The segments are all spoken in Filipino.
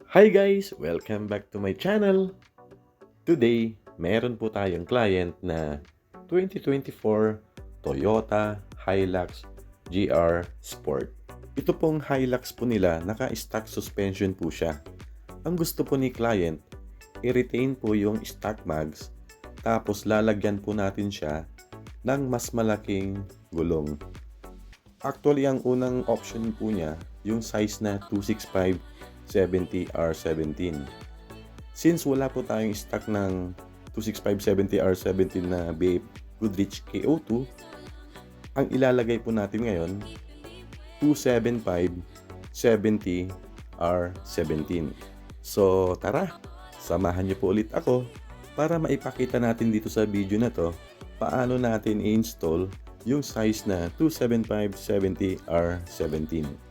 Hi guys! Welcome back to my channel! Today, meron po tayong client na 2024 Toyota Hilux GR Sport. Ito pong Hilux po nila, naka-stock suspension po siya. Ang gusto po ni client, i-retain po yung stock mags, tapos lalagyan po natin siya ng mas malaking gulong. Actually, ang unang option po niya, yung size na 265/70R17. Since wala po tayong stock ng 265/70R17 na BF Goodrich KO2, ang ilalagay po natin ngayon, 275/70R17. So tara, samahan niyo po ulit ako para maipakita natin dito sa video na to paano natin i-install yung size na 275/70R17.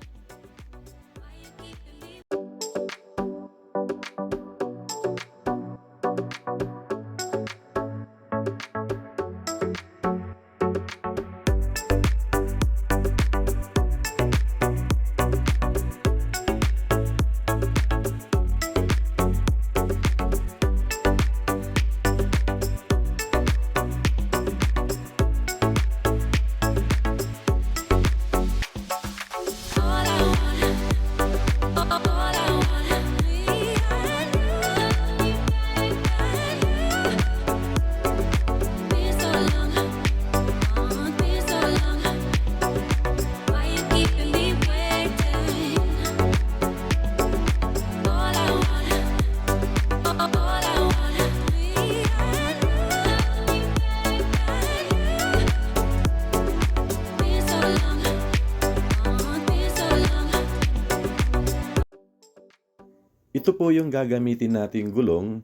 Ito po yung gagamitin nating gulong.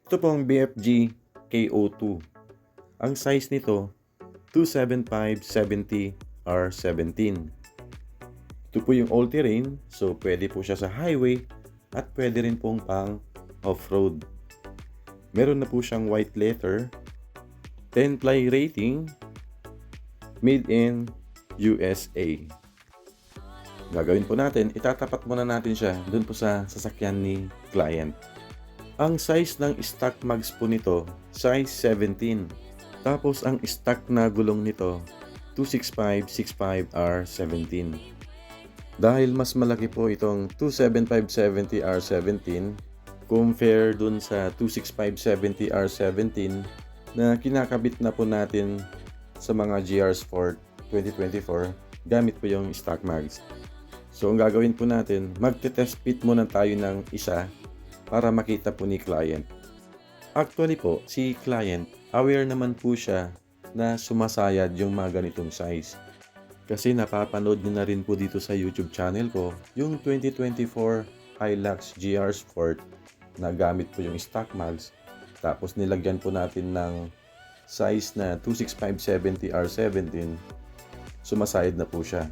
Ito po ang BFG KO2. Ang size nito, 275/70R17. Ito po yung all-terrain, so pwede po siya sa highway at pwede rin pong pang off-road. Meron na po siyang white leather, 10-ply rating, made in USA. Gagawin po natin, itatapat muna natin siya dun po sa sasakyan ni client. Ang size ng stock mags po nito, size 17. Tapos ang stock na gulong nito, 265/65R17. Dahil mas malaki po itong 275/70R17 compare dun sa 265/70R17 na kinakabit na po natin sa mga GR Sport 2024 gamit po yung stock mags. So, ang gagawin po natin, magte-test fit muna tayo ng isa para makita po ni client. Actually po, si client, aware naman po siya na sumasayad yung mga ganitong size. Kasi napapanood niyo na rin po dito sa YouTube channel ko, yung 2024 Hilux GR Sport na gamit po yung stock mags. Tapos nilagyan po natin ng size na 265/70R17, sumasayad na po siya.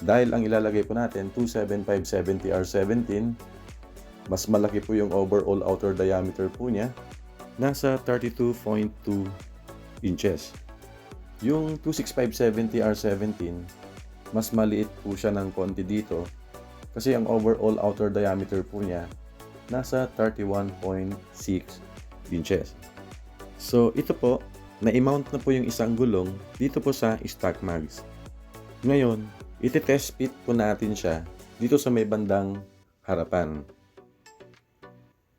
Dahil ang ilalagay po natin 275/70R17, mas malaki po yung overall outer diameter po niya, nasa 32.2 inches. Yung 265/70R17, mas maliit po siya ng konti dito kasi ang overall outer diameter po niya nasa 31.6 inches. So ito po, na-mount na po yung isang gulong dito po sa stock mags. Ngayon, iti-test fit po natin siya dito sa may bandang harapan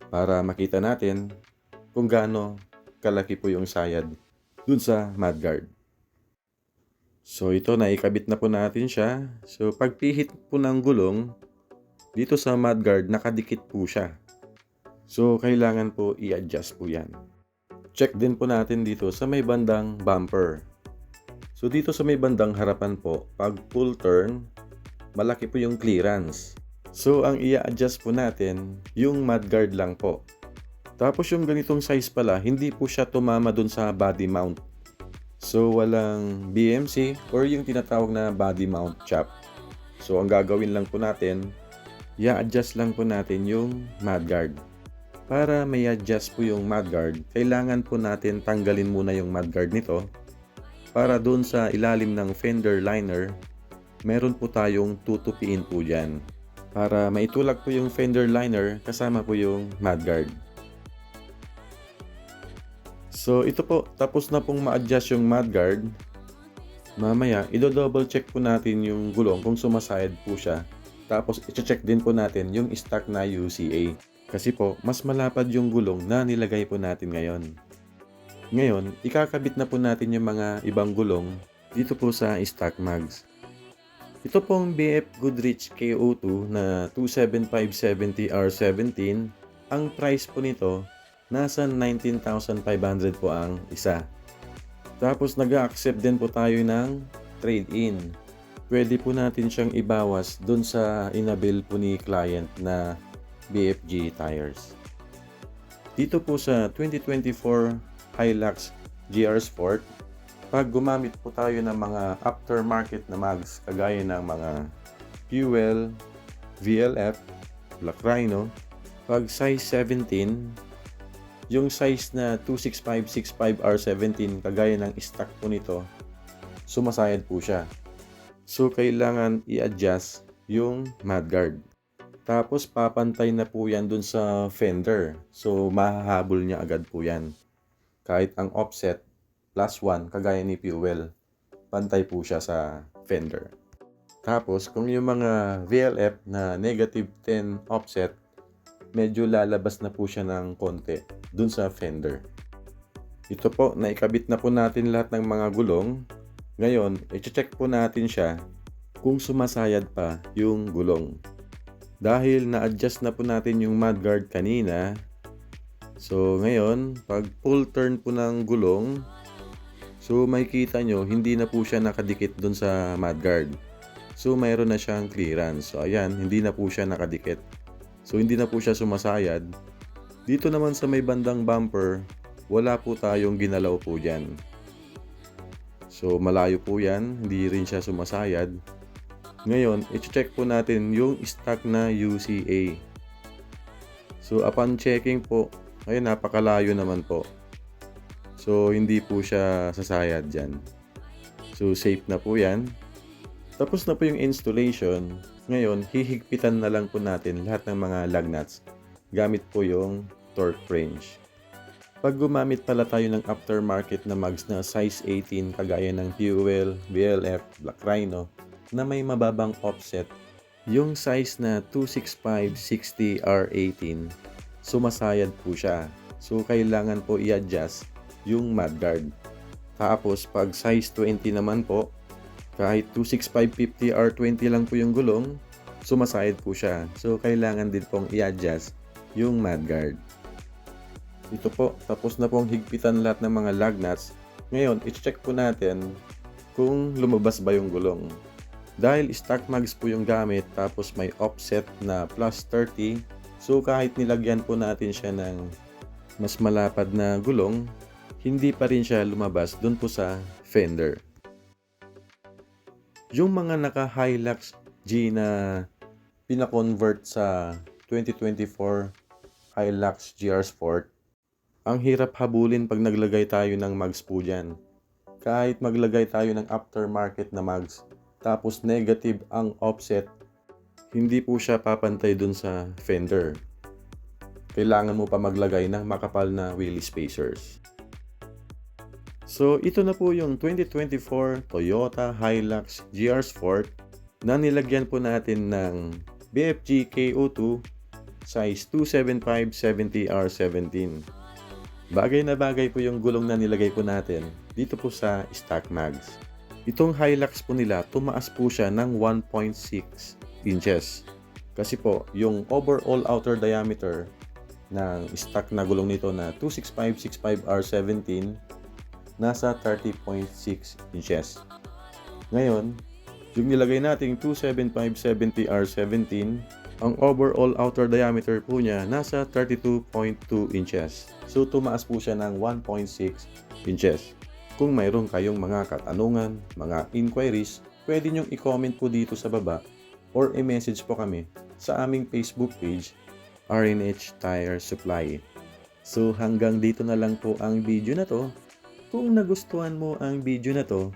para makita natin kung gaano kalaki po yung sayad dun sa mudguard. So ito, naikabit na po natin siya. So pagpihit po ng gulong dito sa mudguard, nakadikit po siya. So kailangan po i-adjust po yan. Check din po natin dito sa may bandang bumper. So dito sa may bandang harapan po, pag full turn, malaki po yung clearance. So ang i-adjust po natin, yung mudguard lang po. Tapos yung ganitong size pala, hindi po siya tumama dun sa body mount. So walang BMC or yung tinatawag na body mount chop. So ang gagawin lang po natin, i-adjust lang po natin yung mudguard. Para may adjust po yung mudguard, kailangan po natin tanggalin muna yung mudguard nito. Para doon sa ilalim ng fender liner, meron po tayong tutupiin po dyan. para maitulak po yung fender liner kasama po yung mudguard. So ito po, tapos na pong ma-adjust yung mudguard. Mamaya, i-double check po natin yung gulong kung sumasayad po siya. Tapos i-check din po natin yung stock na UCA. Kasi po, mas malapad yung gulong na nilagay po natin ngayon. Ngayon, ikakabit na po natin yung mga ibang gulong dito po sa stock mags. Ito pong BF Goodrich KO2 na 27570R17, ang price po nito nasa 19,500 po ang isa. Tapos nag-accept din po tayo ng trade-in. Pwede po natin siyang ibawas dun sa inabil po ni client na BFG tires. Dito po sa 2024 Hilux GR Sport, pag gumamit po tayo ng mga aftermarket na mags kagaya ng mga Fuel, VLF, Black Rhino, pag size 17, yung size na 265/65R17 kagaya ng stock po nito, sumasayad po siya. So kailangan i-adjust yung mudguard. Tapos papantay na po yan dun sa fender. So mahahabol niya agad po yan. Kahit ang offset +1 kagaya ni Fuel, pantay po siya sa fender. Tapos kung yung mga VLF na -10 offset, medyo lalabas na po siya ng konti dun sa fender. Ito po, naikabit na po natin lahat ng mga gulong. Ngayon, i-check po natin siya kung sumasayad pa yung gulong. Dahil na-adjust na po natin yung mudguard kanina, so ngayon, pag full turn po ng gulong, so makikita nyo, hindi na po siya nakadikit dun sa mudguard. So mayroon na siyang clearance. So ayan, hindi na po siya nakadikit. So hindi na po siya sumasayad. Dito naman sa may bandang bumper, wala po tayong ginalaw po dyan. So malayo po yan, hindi rin siya sumasayad. Ngayon, i-check po natin yung stock na UCA. So upon checking po, ngayon napakalayo naman po. So hindi po siya sasayad dyan. So safe na po yan. Tapos na po yung installation. Ngayon, hihigpitan na lang po natin lahat ng mga lug nuts gamit po yung torque wrench. Pag gumamit pala tayo ng aftermarket na mags na size 18 kagaya ng Fuel, VLF, Black Rhino na may mababang offset, yung size na 265/60R18, sumasayad po siya. So kailangan po i-adjust yung mudguard. Tapos pag size 20 naman po, kahit 265/50R20 lang po yung gulong, sumasayad po siya. So kailangan din pong i-adjust yung mudguard. Ito po, tapos na pong higpitan lahat ng mga lug nuts. Ngayon, i-check po natin kung lumabas ba yung gulong. Dahil stock mags po yung gamit, tapos may offset na +30, so kahit nilagyan po natin siya ng mas malapad na gulong, hindi pa rin siya lumabas dun po sa fender. Yung mga naka-Hilux G na pina-convert sa 2024 Hilux GR Sport, ang hirap habulin pag naglagay tayo ng mags po dyan. Kahit maglagay tayo ng aftermarket na mags, tapos negative ang offset, hindi po siya papantay dun sa fender. Kailangan mo pa maglagay ng makapal na wheelie spacers. So ito na po yung 2024 Toyota Hilux GR Sport na nilagyan po natin ng BFG KO2 size 275/70R17. Bagay na bagay po yung gulong na nilagay po natin dito po sa stock mags. Itong Hilux po nila, tumaas po siya ng 1.6 inches. Kasi po, yung overall outer diameter ng stock na gulong nito na 265/65R17 nasa 30.6 inches. Ngayon, yung nilagay nating 275/70R17, ang overall outer diameter po niya nasa 32.2 inches. So tumaas po siya ng 1.6 inches. Kung mayroon kayong mga katanungan, mga inquiries, pwede nyong i-comment po dito sa baba or i-message po kami sa aming Facebook page, RNH Tire Supply. So hanggang dito na lang po ang video na to. Kung nagustuhan mo ang video na to,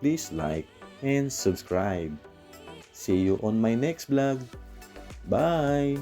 please like and subscribe. See you on my next vlog. Bye!